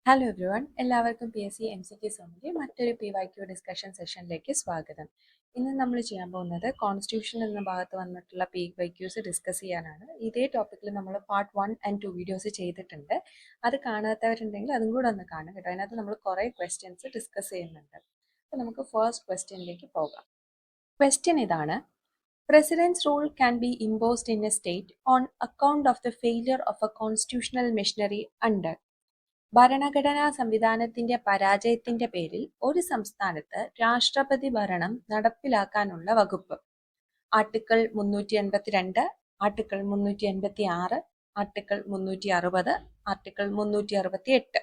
Hello everyone, എല്ലാവർക്കും P S C M C Q സോമിൻ്റെ മറ്റൊരു PYQ ഡിസ്കഷൻ സെഷനിലേക്ക് സ്വാഗതം. ഇന്ന് നമ്മൾ ചെയ്യാൻ പോകുന്നത് കോൺസ്റ്റിറ്റ്യൂഷൻ എന്ന ഭാഗത്ത് വന്നിട്ടുള്ള PYQs ഡിസ്കസ് ചെയ്യാനാണ്. ഇതേ ടോപ്പിക്കിൽ നമ്മൾ പാർട്ട് 1 and 2 വീഡിയോസ് ചെയ്തിട്ടുണ്ട്. അത് കാണാത്തവരുണ്ടെങ്കിൽ അതും കൂടെ ഒന്ന് കാണും കേട്ടോ. അതിനകത്ത് നമ്മൾ കുറേ ക്വസ്റ്റ്യൻസ് ഡിസ്കസ് ചെയ്യുന്നുണ്ട്. അപ്പോൾ നമുക്ക് ഫസ്റ്റ് ക്വസ്റ്റ്യനിലേക്ക് പോകാം. ക്വസ്റ്റ്യൻ ഇതാണ്: President's rule can be imposed in a state on account of the failure of a constitutional machinery under ഭരണഘടനാ സംവിധാനത്തിന്റെ പരാജയത്തിന്റെ പേരിൽ ഒരു സംസ്ഥാനത്ത് രാഷ്ട്രപതി ഭരണം നടപ്പിലാക്കാനുള്ള വകുപ്പ്. Article 382, article 386, article 360, article 368.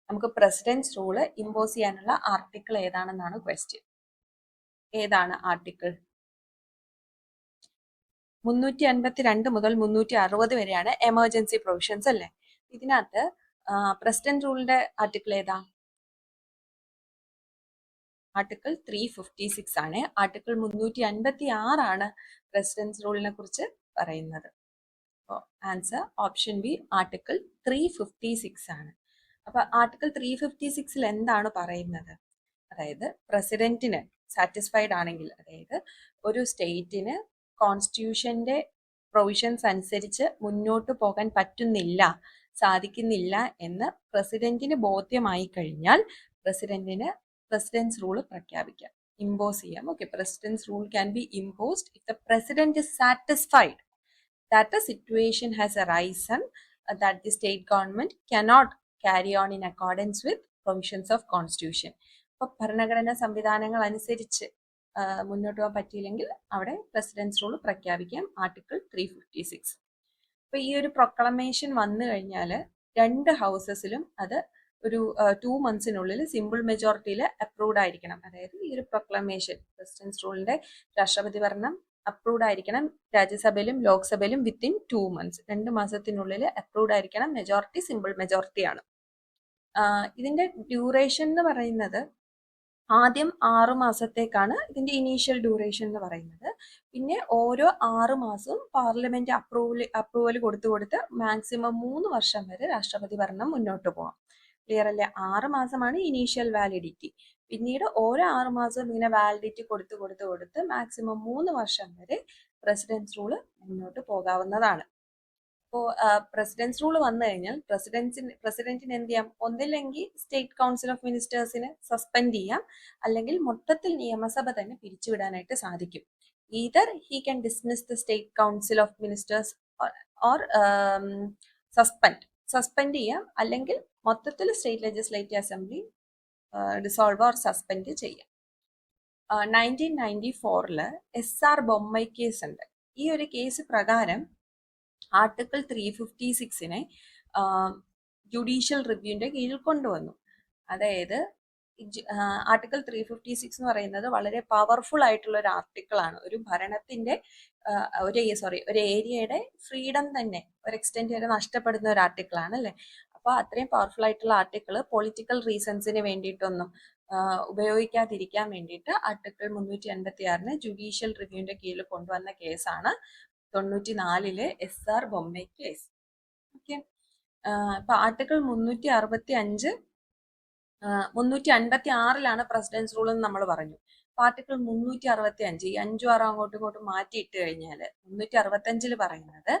നമുക്ക് പ്രസിഡന്റ്സ് റൂള് ഇമ്പോസ് ചെയ്യാനുള്ള ആർട്ടിക്കിൾ ഏതാണെന്നാണ് ക്വസ്റ്റ്യൻ. ഏതാണ് ആർട്ടിക്കിൾ? 382 മുതൽ 360 വരെയാണ് എമർജൻസി പ്രൊവിഷൻസ് അല്ലേ. ഇതിനകത്ത് പ്രസിഡന്റ് റൂളിന്റെ ആർട്ടിക്കിൾ ഏതാ? ആർട്ടിക്കിൾ 356 ആണ്. ആർട്ടിക്കിൾ 356 ആണ് പ്രസിഡന്റ് റൂളിനെ കുറിച്ച് പറയുന്നത്. ആൻസർ ഓപ്ഷൻ ബി, ആർട്ടിക്കിൾ 356 ആണ്. അപ്പൊ ആർട്ടിക്കിൾ 356 എന്താണ് പറയുന്നത്? അതായത് പ്രസിഡന്റിന് സാറ്റിസ്ഫൈഡ് ആണെങ്കിൽ, അതായത് ഒരു സ്റ്റേറ്റിന് കോൺസ്റ്റിറ്റ്യൂഷന്റെ പ്രൊവിഷൻസ് അനുസരിച്ച് മുന്നോട്ട് പോകാൻ സാധിക്കുന്നില്ല എന്ന് പ്രസിഡന്റിന് ബോധ്യമായി കഴിഞ്ഞാൽ പ്രസിഡന്റ്സ് റൂൾ പ്രഖ്യാപിക്കാം, ഇമ്പോസ് ചെയ്യാം. Okay, president's rule can be imposed if the president is satisfied that a situation has arisen that the state government cannot carry on in accordance with provisions of constitution. അപ്പോൾ ഭരണഘടനാ സംവിധാനങ്ങൾ അനുസരിച്ച് മുന്നോട്ട് പോകാൻ പറ്റിയില്ലെങ്കിൽ അവിടെ പ്രസിഡന്റ്സ് റൂൾ പ്രഖ്യാപിക്കാം, ആർട്ടിക്കിൾ 356. അപ്പൊ ഈ ഒരു പ്രൊക്ലമേഷൻ വന്നു കഴിഞ്ഞാൽ രണ്ട് ഹൗസസിലും അത് ഒരു 2 monthsനുള്ളിൽ സിമ്പിൾ മെജോറിറ്റിയിൽ അപ്രൂവ്ഡ് ആയിരിക്കണം. അതായത് ഈ ഒരു പ്രൊക്ലമേഷൻ, പ്രസിഡന്റ്സ് റൂളിന്റെ രാഷ്ട്രപതി ഭരണം അപ്രൂവ്ഡ് ആയിരിക്കണം രാജ്യസഭയിലും ലോക്സഭയിലും വിത്തിൻ 2 months, 2 മാസത്തിനുള്ളിൽ അപ്രൂവ്ഡ് ആയിരിക്കണം. മെജോറിറ്റി സിമ്പിൾ മെജോറിറ്റി ആണ്. ഇതിന്റെ ഡ്യൂറേഷൻ എന്ന് പറയുന്നത് ആദ്യം 6 മാസത്തേക്കാണ് ഇതിന്റെ ഇനീഷ്യൽ ഡ്യൂറേഷൻ എന്ന് പറയുന്നത്. പിന്നെ ഓരോ 6 മാസവും പാർലമെന്റ് അപ്രൂവൽ കൊടുത്ത് മാക്സിമം 3 വർഷം വരെ രാഷ്ട്രപതി ഭരണം മുന്നോട്ട് പോകാം. ക്ലിയർ അല്ലേ? 6 മാസമാണ് ഇനീഷ്യൽ വാലിഡിറ്റി. പിന്നീട് ഓരോ 6 മാസവും ഇങ്ങനെ വാലിഡിറ്റി കൊടുത്ത് മാക്സിമം 3 വർഷം വരെ പ്രസിഡന്റ്സ് റൂള് മുന്നോട്ട് പോകാവുന്നതാണ്. അപ്പോൾ പ്രസിഡന്റ്സ് റൂൾ വന്നു കഴിഞ്ഞാൽ പ്രസിഡന്റിന് എന്ത് ചെയ്യാം? ഒന്നില്ലെങ്കിൽ സ്റ്റേറ്റ് കൗൺസിൽ ഓഫ് മിനിസ്റ്റേഴ്സിന് സസ്പെൻഡ് ചെയ്യാം, അല്ലെങ്കിൽ മൊത്തത്തിൽ നിയമസഭ തന്നെ പിരിച്ചുവിടാനായിട്ട് സാധിക്കും. Either he can dismiss the state council of ministers or suspend ചെയ്യാം, അല്ലെങ്കിൽ മൊത്തത്തിൽ state legislative assembly dissolve or suspend ചെയ്യാം. 1994 SR ബൊമ്മൈ കേസ് ഉണ്ട്. ഈ ഒരു കേസ് പ്രകാരം ആർട്ടിക്കിൾ 356 ജുഡീഷ്യൽ റിവ്യൂവിന്റെ കീഴിൽ കൊണ്ടുവന്നു. അതായത് ആർട്ടിക്കിൾ 356 എന്ന് പറയുന്നത് വളരെ പവർഫുൾ ആയിട്ടുള്ള ഒരു ആർട്ടിക്കിൾ ആണ്. ഒരു ഭരണത്തിന്റെ ഒരു ഏരിയയുടെ ഫ്രീഡം തന്നെ ഒരു എക്സ്റ്റെന്റ് വരെ നഷ്ടപ്പെടുന്ന ഒരു ആർട്ടിക്കിൾ ആണ് അല്ലെ. അപ്പൊ അത്രയും പവർഫുൾ ആയിട്ടുള്ള ആർട്ടിക്കിൾ പൊളിറ്റിക്കൽ റീസൺസിന് വേണ്ടിയിട്ടൊന്നും ഉപയോഗിക്കാതിരിക്കാൻ വേണ്ടിയിട്ട് ആർട്ടിക്കിൾ 386 ജുഡീഷ്യൽ റിവ്യൂവിന്റെ കീഴിൽ കൊണ്ടുവന്ന കേസാണ് 94 SR ബൊമ്മൈ കേസ്. ഓക്കെ, ഇപ്പൊ ആർട്ടിക്കിൾ 356 പ്രസിഡന്റ്സ് റൂൾ എന്ന് നമ്മൾ പറഞ്ഞു. ആർട്ടിക്കിൾ 365 ഈ 5ഉം 6ഉം അങ്ങോട്ടും ഇങ്ങോട്ടും മാറ്റിയിട്ട് കഴിഞ്ഞാൽ 365 പറയുന്നത്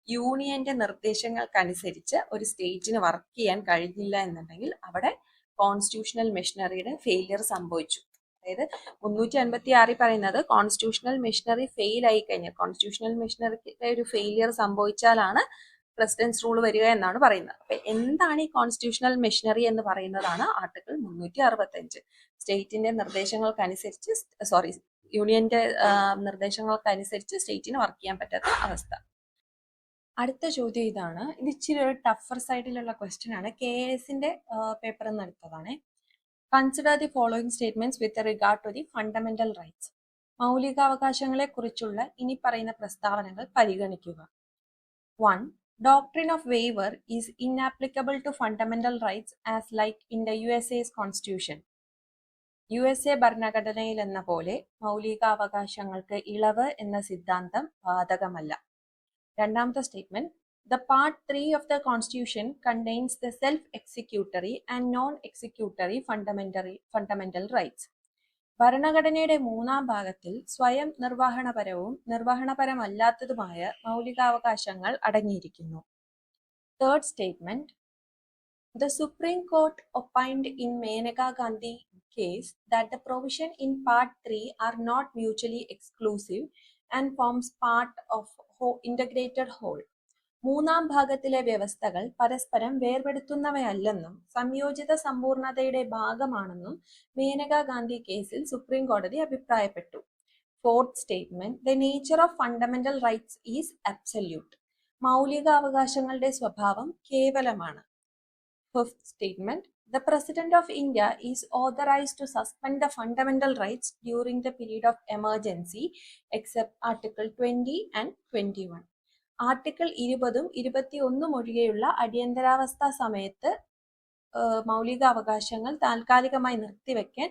യൂണിയന്റെ നിർദ്ദേശങ്ങൾക്കനുസരിച്ച് ഒരു സ്റ്റേറ്റിന് വർക്ക് ചെയ്യാൻ കഴിഞ്ഞില്ല എന്നുണ്ടെങ്കിൽ അവിടെ കോൺസ്റ്റിറ്റ്യൂഷണൽ മെഷീനറിയുടെ ഫെയിലിയർ സംഭവിച്ചു. അതായത് 356 പറയുന്നത് കോൺസ്റ്റിറ്റ്യൂഷണൽ മെഷീനറി ഫെയിൽ ആയി കഴിഞ്ഞാൽ, കോൺസ്റ്റിറ്റ്യൂഷണൽ മെഷീനറിയുടെ ഒരു ഫെയിലിയർ സംഭവിച്ചാലാണ് പ്രസിഡന്റ്സ് റൂൾ വരിക എന്നാണ് പറയുന്നത്. അപ്പൊ എന്താണ് ഈ കോൺസ്റ്റിറ്റ്യൂഷണൽ മെഷീനറി എന്ന് പറയുന്നതാണ് ആർട്ടിക്കിൾ 365. സ്റ്റേറ്റിന്റെ നിർദ്ദേശങ്ങൾക്കനുസരിച്ച് യൂണിയന്റെ നിർദ്ദേശങ്ങൾക്കനുസരിച്ച് സ്റ്റേറ്റിന് വർക്ക് ചെയ്യാൻ പറ്റാത്ത അവസ്ഥ. അടുത്ത ചോദ്യം ഇതാണ്. ഇത് ഇച്ചിരി ഒരു ടഫർ സൈഡിലുള്ള ക്വസ്റ്റ്യൻ ആണ്. KS-ന്റെ പേപ്പറിൽ നിന്ന് എടുത്തതാണ്. Consider the following statements with regard to the fundamental rights. മൗലികാവകാശങ്ങളെ കുറിച്ചുള്ള ഇനി പറയുന്ന പ്രസ്താവനകൾ പരിഗണിക്കുക. 1. Doctrine of waiver is inapplicable to fundamental rights as like in the USA's constitution. USA ഭരണഘടനയിൽ എന്ന പോലെ മൗലികാവകാശങ്ങൾക്ക് ഇളവ് എന്ന സിദ്ധാന്തം ബാധകമല്ല. രണ്ടാമത്തെ statement, The part 3 of the Constitution contains the self-executory and non-executory fundamental rights. ഭരണഘടനയുടെ മൂന്നാം ഭാഗത്തിൽ സ്വയം നിർവഹണപരവും നിർവഹണപരമല്ലാത്തതുമായ മൗലികാവകാശങ്ങൾ അടങ്ങിയിരിക്കുന്നു. Third statement. The Supreme Court opined in Maneka Gandhi case that the provision in Part 3 are not mutually exclusive and forms part of integrated whole. മൂന്നാം ഭാഗത്തിലെ വ്യവസ്ഥകൾ പരസ്പരം വേർപെടുത്തുന്നവയല്ലെന്നും സംയോജിത സമ്പൂർണതയുടെ ഭാഗമാണെന്നും മേനക ഗാന്ധി കേസിൽ സുപ്രീം കോടതി അഭിപ്രായപ്പെട്ടു. Fourth statement. The nature of fundamental rights is absolute. മൗലികാവകാശങ്ങളുടെ സ്വഭാവം കേവലമാണ്. Fifth statement. The President of India is authorized to suspend the fundamental rights during the period of emergency except Article 20 and 21. Article 20ഉം 21ഉം ഒഴികെയുള്ള അടിയന്തരാവസ്ഥ സമയത്ത് മൗലികാവകാശങ്ങൾ താൽക്കാലികമായി നിർത്തിവെക്കാൻ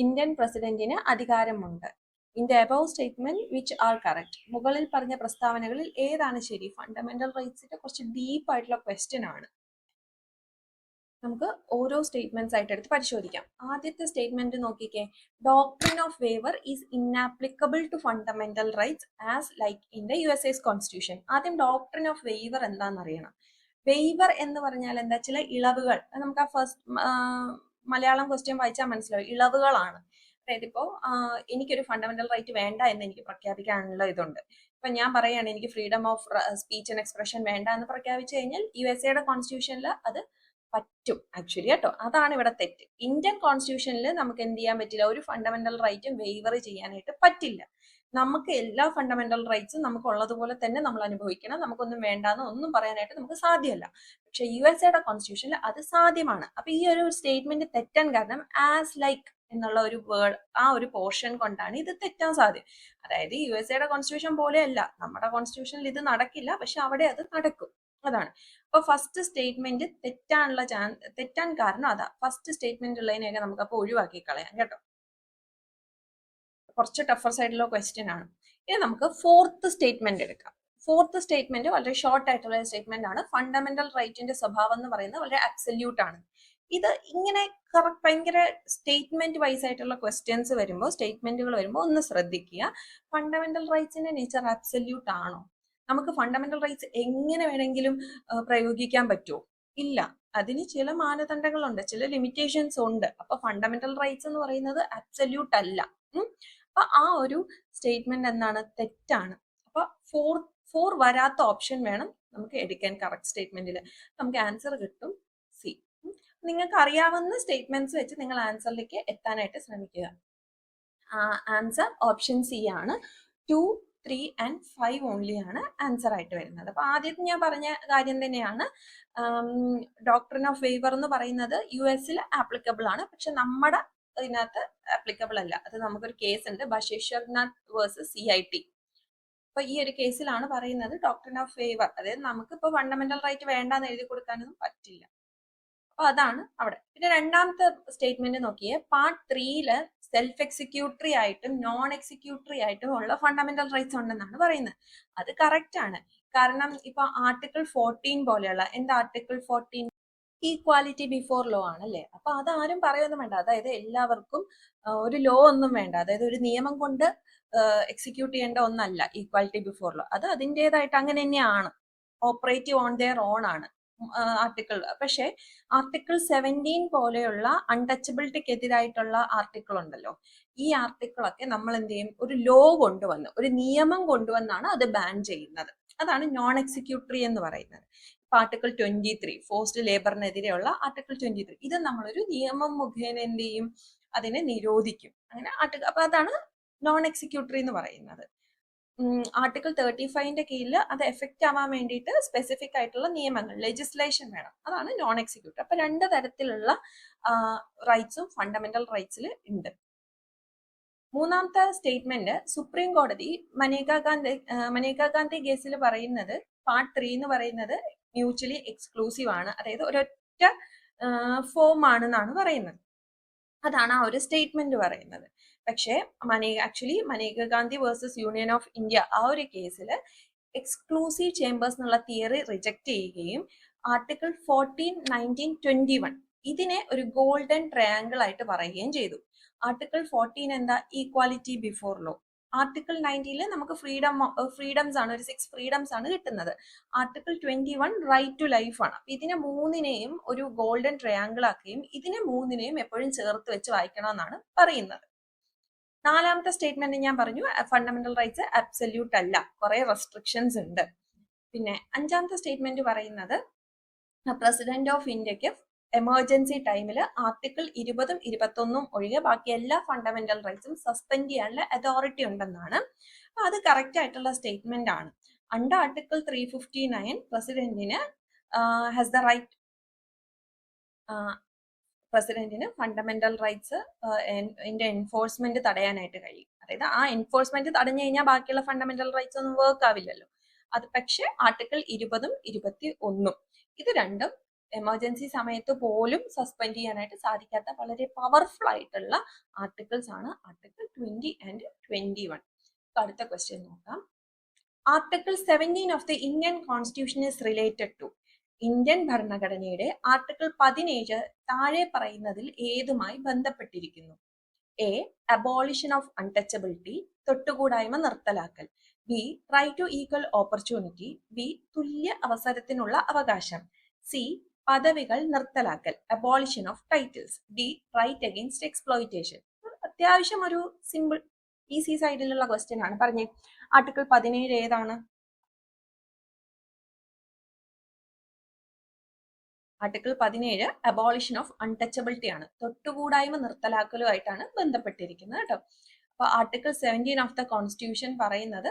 Indian പ്രസിഡന്റിന് അധികാരമുണ്ട്. In the above statement which are correct. മുകളിൽ പറഞ്ഞ പ്രസ്താവനകളിൽ ഏതാണ് ശരി? ഫണ്ടമെന്റൽ റൈറ്റ്സിന്റെ കുറച്ച് ഡീപ്പ് ആയിട്ടുള്ള ക്വസ്റ്റ്യൻ ആണ്. നമുക്ക് ഓരോ സ്റ്റേറ്റ്മെന്റ്സ് ആയിട്ട് എടുത്ത് പരിശോധിക്കാം. ആദ്യത്തെ സ്റ്റേറ്റ്മെന്റ് നോക്കിക്കേ. Doctrine of waiver is inapplicable to fundamental rights as like in the USA's constitution. ആദ്യം ഡോക്ട്രിൻ ഓഫ് വേവർ എന്താണെന്ന് അറിയണം. വേവർ എന്ന് പറഞ്ഞാൽ എന്താ? ചില ഇളവുകൾ. നമുക്ക് ആ ഫസ്റ്റ് മലയാളം ക്വസ്റ്റ്യൻ വായിച്ചാൽ മനസ്സിലാവും. ഇളവുകളാണ്. അതായത് ഇപ്പോ എനിക്കൊരു ഫണ്ടമെന്റൽ റൈറ്റ് വേണ്ട എന്ന് എനിക്ക് പ്രഖ്യാപിക്കാനുള്ള ഇതുണ്ട്. ഇപ്പൊ ഞാൻ പറയുകയാണ് എനിക്ക് freedom of speech and expression വേണ്ട എന്ന് പ്രഖ്യാപിച്ചു കഴിഞ്ഞാൽ USAയുടെ കോൺസ്റ്റിറ്റ്യൂഷനിൽ അത് പറ്റും ആക്ച്വലി കേട്ടോ. അതാണ് ഇവിടെ തെറ്റ്. ഇന്ത്യൻ കോൺസ്റ്റിറ്റ്യൂഷനിൽ നമുക്ക് എന്ത് ചെയ്യാൻ പറ്റില്ല? ഒരു ഫണ്ടമെന്റൽ റൈറ്റും വേവർ ചെയ്യാനായിട്ട് പറ്റില്ല. നമുക്ക് എല്ലാ ഫണ്ടമെന്റൽ റൈറ്റ്സും നമുക്ക് ഉള്ളതുപോലെ തന്നെ നമ്മൾ അനുഭവിക്കണം. നമുക്കൊന്നും വേണ്ടാന്ന് ഒന്നും പറയാനായിട്ട് നമുക്ക് സാധ്യമല്ല. പക്ഷെ USAയുടെ കോൺസ്റ്റിറ്റ്യൂഷനിൽ അത് സാധ്യമാണ്. അപ്പൊ ഈ ഒരു സ്റ്റേറ്റ്മെന്റ് തെറ്റാൻ കാരണം ആസ് ലൈക്ക് എന്നുള്ള ഒരു വേർഡ്, ആ ഒരു പോർഷൻ കൊണ്ടാണ് ഇത് തെറ്റാൻ സാധ്യം. അതായത് USAയുടെ കോൺസ്റ്റിറ്റ്യൂഷൻ പോലെയല്ല, നമ്മുടെ കോൺസ്റ്റിറ്റ്യൂഷനിൽ ഇത് നടക്കില്ല, പക്ഷെ അവിടെ അത് നടക്കും. അതാണ്. അപ്പൊ ഫസ്റ്റ് സ്റ്റേറ്റ്മെന്റ് തെറ്റാൻ കാരണം അതാ. ഫസ്റ്റ് സ്റ്റേറ്റ്മെന്റ് ഉള്ളതിനെയൊക്കെ നമുക്ക് അപ്പൊ ഒഴിവാക്കി കളയാം കേട്ടോ. കുറച്ച് ടഫർ സൈഡിലുള്ള ക്വസ്റ്റ്യൻ ആണ്. ഇനി നമുക്ക് ഫോർത്ത് സ്റ്റേറ്റ്മെന്റ് എടുക്കാം. ഫോർത്ത് സ്റ്റേറ്റ്മെന്റ് വളരെ ഷോർട്ട് ആയിട്ടുള്ള സ്റ്റേറ്റ്മെന്റ് ആണ്. ഫണ്ടമെന്റൽ റൈറ്റിന്റെ സ്വഭാവം എന്ന് പറയുന്നത് വളരെ അബ്സല്യൂട്ട് ആണ്. ഇത് ഇങ്ങനെ ഭയങ്കര സ്റ്റേറ്റ്മെന്റ് വൈസ് ആയിട്ടുള്ള ക്വസ്റ്റ്യൻസ് വരുമ്പോൾ, സ്റ്റേറ്റ്മെന്റുകൾ വരുമ്പോൾ ഒന്ന് ശ്രദ്ധിക്കുക. ഫണ്ടമെന്റൽ റൈറ്റ്സിന്റെ നേച്ചർ അബ്സല്യൂട്ട് ആണോ? നമുക്ക് ഫണ്ടമെന്റൽ റൈറ്റ്സ് എങ്ങനെ വേണമെങ്കിലും പ്രയോഗിക്കാൻ പറ്റുമോ? ഇല്ല. അതിന് ചില മാനദണ്ഡങ്ങളുണ്ട്, ചില ലിമിറ്റേഷൻസ് ഉണ്ട്. അപ്പൊ ഫണ്ടമെന്റൽ റൈറ്റ്സ് എന്ന് പറയുന്നത് അബ്സല്യൂട്ട് അല്ല. അപ്പൊ ആ ഒരു സ്റ്റേറ്റ്മെന്റ് എന്താണ്? തെറ്റാണ്. അപ്പൊ ഫോർ വരാത്ത ഓപ്ഷൻ വേണം നമുക്ക് എടുക്കാൻ കറക്റ്റ് സ്റ്റേറ്റ്മെന്റിൽ. നമുക്ക് ആൻസർ കിട്ടും സി. നിങ്ങൾക്ക് അറിയാവുന്ന സ്റ്റേറ്റ്മെന്റ്സ് വെച്ച് നിങ്ങൾ ആൻസറിലേക്ക് എത്താനായിട്ട് ശ്രമിക്കുക. ആൻസർ ഓപ്ഷൻ സി ആണ്. 2, 3 and 5 ഓൺലി ആണ് ആൻസർ ആയിട്ട് വരുന്നത്. അപ്പൊ ആദ്യത്തെ ഞാൻ പറഞ്ഞ കാര്യം തന്നെയാണ്. ഡോക്ട്രിൻ ഓഫ് വേവർ എന്ന് പറയുന്നത് US ആപ്ലിക്കബിൾ ആണ്, പക്ഷെ നമ്മുടെ ഇതിനകത്ത് ആപ്ലിക്കബിൾ അല്ല. അത് നമുക്കൊരു കേസ് ഉണ്ട്, ബഷീർനാഥ് വേഴ്സസ് CIT. അപ്പൊ ഈ ഒരു കേസിലാണ് പറയുന്നത് ഡോക്ട്രിൻ ഓഫ് വേവർ. അതായത് നമുക്ക് ഇപ്പൊ ഫണ്ടമെന്റൽ റൈറ്റ് വേണ്ടാന്ന് എഴുതി കൊടുക്കാനൊന്നും പറ്റില്ല. അപ്പൊ അതാണ് അവിടെ. പിന്നെ രണ്ടാമത്തെ സ്റ്റേറ്റ്മെന്റ് നോക്കിയേ. പാർട്ട് 3 സെൽഫ് എക്സിക്യൂട്ടറി ആയിട്ടും നോൺ എക്സിക്യൂട്ടറി ആയിട്ടും ഉള്ള ഫണ്ടമെന്റൽ റൈറ്റ്സ് ഉണ്ടെന്നാണ് പറയുന്നത്. അത് കറക്റ്റ് ആണ്. കാരണം ഇപ്പൊ ആർട്ടിക്കിൾ 14 പോലെയുള്ള, എന്താ ആർട്ടിക്കിൾ 14? ഈക്വാലിറ്റി ബിഫോർ ലോ ആണല്ലേ. അപ്പൊ അതാരും പറയൊന്നും വേണ്ട. അതായത് എല്ലാവർക്കും ഒരു ലോ ഒന്നും വേണ്ട. അതായത് ഒരു നിയമം കൊണ്ട് എക്സിക്യൂട്ട് ചെയ്യേണ്ട ഒന്നല്ല ഈക്വാലിറ്റി ബിഫോർ ലോ. അത് അതിൻ്റെതായിട്ട് അങ്ങനെ തന്നെയാണ്, ഓപ്പറേറ്റീവ് ഓൺ ദെയർ ഓൺ ആണ് ആർട്ടിക്കിൾ. പക്ഷെ ആർട്ടിക്കിൾ 17 പോലെയുള്ള അൺടച്ചബിലിറ്റിക്ക് എതിരായിട്ടുള്ള ആർട്ടിക്കിൾ ഉണ്ടല്ലോ, ഈ ആർട്ടിക്കിളൊക്കെ നമ്മൾ എന്ത് ചെയ്യും? ഒരു ലോ കൊണ്ടുവന്ന്, ഒരു നിയമം കൊണ്ടുവന്നാണ് അത് ബാൻ ചെയ്യുന്നത്. അതാണ് നോൺ എക്സിക്യൂട്ടറി എന്ന് പറയുന്നത്. ആർട്ടിക്കിൾ 23 ഫോഴ്സ്ഡ് ലേബറിനെതിരെയുള്ള ആർട്ടിക്കിൾ 23, ഇത് നമ്മളൊരു നിയമം മുഖേന എന്ത് ചെയ്യും? അതിനെ നിരോധിക്കും. അങ്ങനെ അപ്പൊ അതാണ് നോൺ എക്സിക്യൂട്ടറി എന്ന് പറയുന്നത്. ആർട്ടിക്കിൾ 35ന്റെ കീഴിൽ അത് എഫക്റ്റ് ആവാൻ വേണ്ടിയിട്ട് സ്പെസിഫിക് ആയിട്ടുള്ള നിയമങ്ങൾ, ലെജിസ്ലേഷൻ വേണം. അതാണ് നോൺ എക്സിക്യൂട്ടീവ്. അപ്പൊ രണ്ട് തരത്തിലുള്ള റൈറ്റ്സും ഫണ്ടമെന്റൽ റൈറ്റ്സിൽ ഉണ്ട്. മൂന്നാമത്തെ സ്റ്റേറ്റ്മെന്റ്, സുപ്രീം കോടതി മനേക ഗാന്ധി കേസിൽ പറയുന്നത് പാർട്ട് 3 എന്ന് പറയുന്നത് മ്യൂച്വലി എക്സ്ക്ലൂസീവ് ആണ്, അതായത് ഒരൊറ്റ ഫോം ആണെന്നാണ് പറയുന്നത്. അതാണ് ആ ഒരു സ്റ്റേറ്റ്മെന്റ് പറയുന്നത്. പക്ഷേ Maneka Gandhi versus union of India ആ ഒരു കേസിൽ എക്സ്ക്ലൂസീവ് ചേംബേഴ്സ് എന്നുള്ള തിയറി റിജക്ട് ചെയ്യുകയും ആർട്ടിക്കിൾ 14, 19, 21 ഇതിനെ ഒരു ഗോൾഡൻ ട്രയാങ്കിൾ ആയിട്ട് പറയുകയും ചെയ്തു. ആർട്ടിക്കിൾ 14 എന്താ? Equality before law. ആർട്ടിക്കിൾ 19 നമുക്ക് ഫ്രീഡംസ് ആണ്, ഒരു 6 ഫ്രീഡംസ് ആണ് കിട്ടുന്നത്. ആർട്ടിക്കിൾ 21 റൈറ്റ് ടു ലൈഫ് ആണ്. ഇതിനെ മൂന്നിനെയും ഒരു ഗോൾഡൻ ട്രയാങ്കിൾ ആക്കുകയും ഇതിനെ മൂന്നിനെയും എപ്പോഴും ചേർത്ത് വെച്ച് വായിക്കണം എന്നാണ് പറയുന്നത്. നാലാമത്തെ സ്റ്റേറ്റ്മെന്റ് ഞാൻ പറഞ്ഞു, ഫണ്ടമെന്റൽ റൈറ്റ്സ് അബ്സല്യൂട്ട് അല്ല, കുറെ റെസ്ട്രിക്ഷൻസ് ഉണ്ട്. പിന്നെ അഞ്ചാമത്തെ സ്റ്റേറ്റ്മെന്റ് പറയുന്നത് പ്രസിഡന്റ് ഓഫ് ഇന്ത്യക്ക് എമർജൻസി ടൈമിൽ ആർട്ടിക്കിൾ 20, 21 ഒഴികെ ബാക്കി എല്ലാ ഫണ്ടമെന്റൽ റൈറ്റ്സും സസ്പെൻഡ് ചെയ്യാനുള്ള അതോറിറ്റി ഉണ്ടെന്നാണ്. അത് കറക്റ്റ് ആയിട്ടുള്ള സ്റ്റേറ്റ്മെന്റ് ആണ്. അണ്ടർ ആർട്ടിക്കിൾ 359 പ്രസിഡന്റിന് ഹാസ് ദ റൈറ്റ്, പ്രസിഡന്റിന് ഫണ്ടമെന്റൽ റൈറ്റ്സ് എൻഫോഴ്സ്മെന്റ് തടയാനായിട്ട് കഴിയും. അതായത് ആ എൻഫോഴ്സ്മെന്റ് തടഞ്ഞു കഴിഞ്ഞാൽ ബാക്കിയുള്ള ഫണ്ടമെന്റൽ റൈറ്റ്സ് ഒന്നും വർക്ക് ആവില്ലല്ലോ. അത് പക്ഷെ ആർട്ടിക്കിൾ 20, 21 ഇത് രണ്ടും എമർജൻസി സമയത്ത് പോലും സസ്പെൻഡ് ചെയ്യാനായിട്ട് സാധിക്കാത്ത വളരെ പവർഫുൾ ആയിട്ടുള്ള ആർട്ടിക്കിൾസ് ആണ് ആർട്ടിക്കിൾ 20 and 21. അടുത്ത ക്വസ്റ്റ്യൻ നോക്കാം. Article 17 of the Indian constitution is related to. Indian ഭരണഘടനയുടെ ആർട്ടിക്കിൾ 17 താഴെ പറയുന്നതിൽ ഏതുമായി ബന്ധപ്പെട്ടിരിക്കുന്നു? എ. അബോളിഷൻ ഓഫ് അൺടച്ചബിലിറ്റി, തൊട്ടുകൂടായ്മ നിർത്തലാക്കൽ. B. Right to equal opportunity. B. തുല്യ അവസരത്തിനുള്ള അവകാശം. സി. പദവികൾ നിർത്തലാക്കൽ, abolition of titles. D. Right against exploitation. അത്യാവശ്യം ഒരു സിമ്പിൾ ഈസി സൈഡിലുള്ള ക്വസ്റ്റ്യൻ ആണ്. പറഞ്ഞേ, ആർട്ടിക്കിൾ 17 ഏതാണ്? ആർട്ടിക്കിൾ 17 അബോളിഷൻ ഓഫ് അൺടച്ചബിലിറ്റി ആണ്, തൊട്ടുകൂടായ്മ നിർത്തലാക്കലുമായിട്ടാണ് ബന്ധപ്പെട്ടിരിക്കുന്നത് കേട്ടോ. അപ്പൊ ആർട്ടിക്കിൾ 17 ഓഫ് ദ കോൺസ്റ്റിറ്റ്യൂഷൻ പറയുന്നത്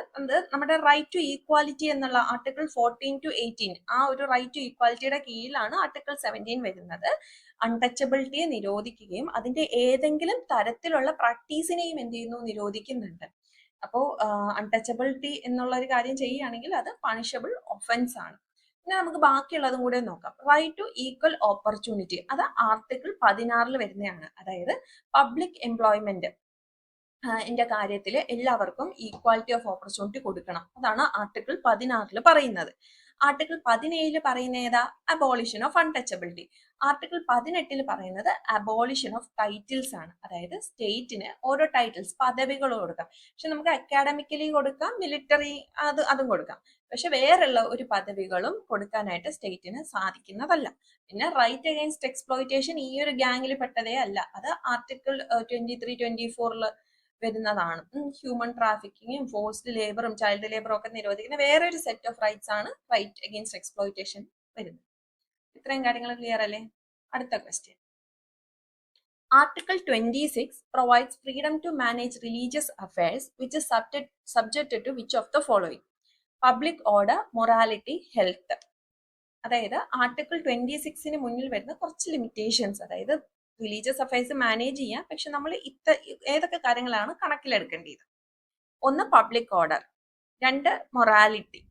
നമ്മുടെ റൈറ്റ് ടു ഈക്വാലിറ്റി എന്നുള്ള ആർട്ടിക്കിൾ 14 to 18 ആ ഒരു റൈറ്റ് ടു ഈക്വാലിറ്റിയുടെ കീഴിലാണ് ആർട്ടിക്കിൾ 17 വരുന്നത്. അൺടച്ചബിലിറ്റിയെ നിരോധിക്കുകയും അതിന്റെ ഏതെങ്കിലും തരത്തിലുള്ള പ്രാക്ടീസിനെയും എന്ത് ചെയ്യുന്നു? നിരോധിക്കുന്നുണ്ട്. അപ്പോൾ അൺടച്ചബിലിറ്റി എന്നുള്ള ഒരു കാര്യം ചെയ്യുകയാണെങ്കിൽ അത് പണിഷബിൾ ഒഫൻസ് ആണ്. പിന്നെ നമുക്ക് ബാക്കിയുള്ളതും കൂടെ നോക്കാം. റൈറ്റ് ടു ഈക്വൽ ഓപ്പർച്യൂണിറ്റി, അത് ആർട്ടിക്കിൾ 16 വരുന്നതാണ്. അതായത് പബ്ലിക് എംപ്ലോയ്മെന്റ് കാര്യത്തിൽ എല്ലാവർക്കും ഈക്വാലിറ്റി ഓഫ് ഓപ്പർച്യൂണിറ്റി കൊടുക്കണം. അതാണ് ആർട്ടിക്കിൾ 16 പറയുന്നത്. ആർട്ടിക്കിൾ 17 പറയുന്ന ഏതാ? Abolition of untouchability. ആർട്ടിക്കിൾ 18 പറയുന്നത് അബോളിഷൻ ഓഫ് ടൈറ്റിൽസ് ആണ്. അതായത് സ്റ്റേറ്റിന് ഓരോ ടൈറ്റിൽസ്, പദവികൾ കൊടുക്കാം. പക്ഷെ നമുക്ക് അക്കാഡമിക്കലി കൊടുക്കാം, മിലിറ്ററി അതും കൊടുക്കാം. പക്ഷെ വേറെയുള്ള ഒരു പദവികളും കൊടുക്കാനായിട്ട് സ്റ്റേറ്റിന് സാധിക്കുന്നതല്ല. പിന്നെ റൈറ്റ് അഗെയിൻസ്റ്റ് എക്സ്പ്ലോയിറ്റേഷൻ ഈ ഒരു ഗ്യാങ്ങിൽ പെട്ടതേ അല്ല. അത് ആർട്ടിക്കിൾ 23, 24 വരുന്നതാണ്. ഹ്യൂമൻ ട്രാഫിക്കിങ്ങും ഫോഴ്സ്ഡ് ലേബറും ചൈൽഡ് ലേബറും ഒക്കെ നിരോധിക്കുന്ന വേറൊരു സെറ്റ് ഓഫ് റൈറ്റ്സ് ആണ് റൈറ്റ് അഗെയിൻസ്റ്റ് എക്സ്പ്ലോയിറ്റേഷൻ വരുന്നത്. ഇത്രയും കാര്യങ്ങൾ ക്ലിയർ അല്ലേ? അടുത്ത question. Article 26 provides freedom to manage religious affairs which is subjected to which of the following? Public order, morality, health. അതായത് ആർട്ടിക്കിൾ 26 മുന്നിൽ വരുന്ന കുറച്ച് ലിമിറ്റേഷൻസ്, അതായത് റിലീജിയസ് അഫയേഴ്സ് മാനേജ് ചെയ്യാം, പക്ഷെ നമ്മൾ ഏതൊക്കെ കാര്യങ്ങളാണ് കണക്കിലെടുക്കേണ്ടത്? 1 പബ്ലിക് ഓർഡർ, 2 മൊറാലിറ്റി,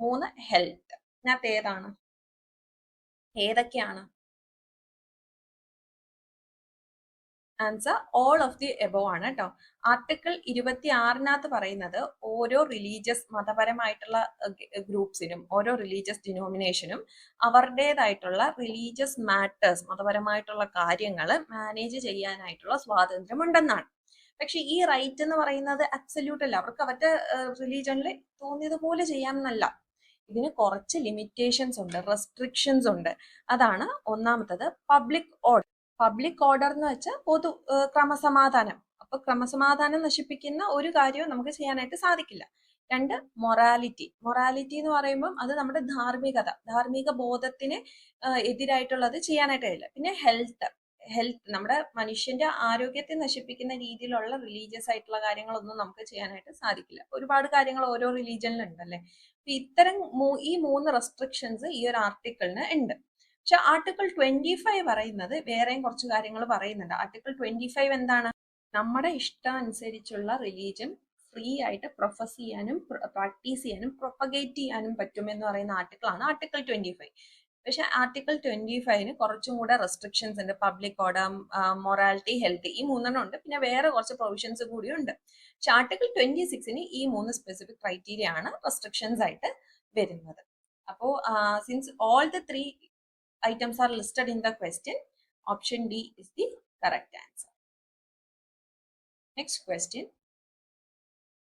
3 ഹെൽത്ത്. ഇതിനകത്ത് ഏതാണ്? ഏതൊക്കെയാണ്? Answer all of the above ആണ് കേട്ടോ. ആർട്ടിക്കിൾ 26 പറയുന്നത് ഓരോ റിലീജിയസ് മതപരമായിട്ടുള്ള ഗ്രൂപ്പ്സിനും ഓരോ റിലീജിയസ് ഡിനോമിനേഷനും അവരുടേതായിട്ടുള്ള റിലീജിയസ് മാറ്റേഴ്സ്, മതപരമായിട്ടുള്ള കാര്യങ്ങൾ മാനേജ് ചെയ്യാനായിട്ടുള്ള സ്വാതന്ത്ര്യം ഉണ്ടെന്നാണ്. പക്ഷെ ഈ റൈറ്റ് എന്ന് പറയുന്നത് അബ്സല്യൂട്ട് അല്ല. അവർക്ക് അവരുടെ റിലീജിയനിൽ തോന്നിയതുപോലെ ചെയ്യാമെന്നല്ല. ഇതിന് കുറച്ച് ലിമിറ്റേഷൻസ് ഉണ്ട്, റെസ്ട്രിക്ഷൻസ് ഉണ്ട്. അതാണ് ഒന്നാമത്തത് പബ്ലിക് ഓർഡർ. പബ്ലിക് ഓർഡർ എന്ന് വെച്ചാൽ പൊതു ക്രമസമാധാനം. അപ്പൊ ക്രമസമാധാനം നശിപ്പിക്കുന്ന ഒരു കാര്യവും നമുക്ക് ചെയ്യാനായിട്ട് സാധിക്കില്ല. 2 മൊറാലിറ്റി. മൊറാലിറ്റി എന്ന് പറയുമ്പോൾ അത് നമ്മുടെ ധാർമ്മിക ബോധത്തിന് എതിരായിട്ടുള്ളത് ചെയ്യാനായിട്ട് കഴിയില്ല. പിന്നെ ഹെൽത്ത് നമ്മുടെ മനുഷ്യന്റെ ആരോഗ്യത്തെ നശിപ്പിക്കുന്ന രീതിയിലുള്ള റിലീജിയസ് ആയിട്ടുള്ള കാര്യങ്ങളൊന്നും നമുക്ക് ചെയ്യാനായിട്ട് സാധിക്കില്ല. ഒരുപാട് കാര്യങ്ങൾ ഓരോ റിലീജിയനിലുണ്ടല്ലേ. ഇത്തരം ഈ 3 റെസ്ട്രിക്ഷൻസ് ഈ ഒരു ആർട്ടിക്കിളിന് ഉണ്ട്. പക്ഷെ ആർട്ടിക്കിൾ 25 പറയുന്നത് വേറെയും കുറച്ച് കാര്യങ്ങൾ പറയുന്നുണ്ട്. ആർട്ടിക്കിൾ 25 എന്താണ്? നമ്മുടെ ഇഷ്ടം അനുസരിച്ചുള്ള റിലീജിയൻ ഫ്രീ ആയിട്ട് പ്രൊഫസ് ചെയ്യാനും പ്രാക്ടീസ് ചെയ്യാനും പ്രൊപ്പഗേറ്റ് ചെയ്യാനും പറ്റും എന്ന് പറയുന്ന ആർട്ടിക്കിൾ ആണ് ആർട്ടിക്കിൾ 25. പക്ഷെ ആർട്ടിക്കിൾ 25 കുറച്ചും കൂടെ റെസ്ട്രിക്ഷൻസ് ഉണ്ട്. പബ്ലിക് ഓർഡർ, മൊറാലിറ്റി, ഹെൽത്ത്, ഈ മൂന്നെണ്ണം ഉണ്ട്. പിന്നെ വേറെ കുറച്ച് പ്രൊവിഷൻസ് കൂടി ഉണ്ട്. പക്ഷെ ആർട്ടിക്കിൾ 26 ഈ 3 സ്പെസിഫിക് ക്രൈറ്റീരിയ ആണ് റെസ്ട്രിക്ഷൻസ് ആയിട്ട് വരുന്നത്. അപ്പോ since all the 3 items are listed in the question, option D is the correct answer. Next question.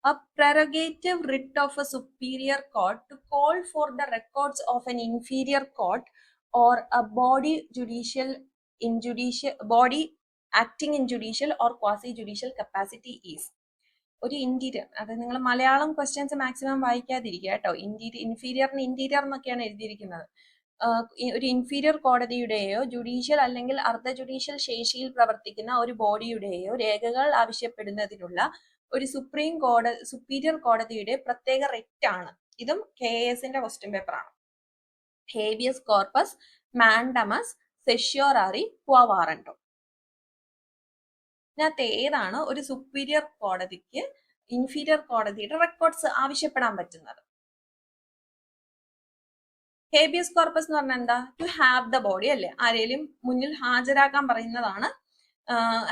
A prerogative writ of a superior court to call for the records of an inferior court or a body body acting in judicial or quasi judicial capacity is. ഒരു interior, അത് നിങ്ങൾ Malayalam questions maximum വായിക്കാതിരിക്കുക കേട്ടോ. ഇൻഫീരിയറിന് interior എന്നൊക്കെയാണ് എഴുതിയിരിക്കുന്നത്. ഒരു inferior കോടതിയുടെയോ judicial അല്ലെങ്കിൽ അർദ്ധ judicial ശേഷിയിൽ പ്രവർത്തിക്കുന്ന ഒരു ബോഡിയുടെയോ രേഖകൾ ആവശ്യപ്പെടുന്നതിനുള്ള ഒരു സുപ്പീരിയർ കോടതിയുടെ പ്രത്യേക റിറ്റ് ആണ്. ഇതും KASന്റെ ക്വസ്റ്റ്യൻ പേപ്പറാണ്. Habeas corpus, mandamus, certiorari, quo warranto. ഇതിനകത്ത് ഏതാണ് ഒരു സുപ്പീരിയർ കോടതിക്ക് ഇൻഫീരിയർ കോടതിയുടെ റെക്കോർഡ്സ് ആവശ്യപ്പെടാൻ പറ്റുന്നത്? ഹേബിയസ് കോർപ്പസ് എന്ന് പറഞ്ഞാൽ എന്താ? ടു ഹാവ് ദ ബോഡി അല്ലേ, ആരെയും മുന്നിൽ ഹാജരാക്കാൻ പറയുന്നതാണ്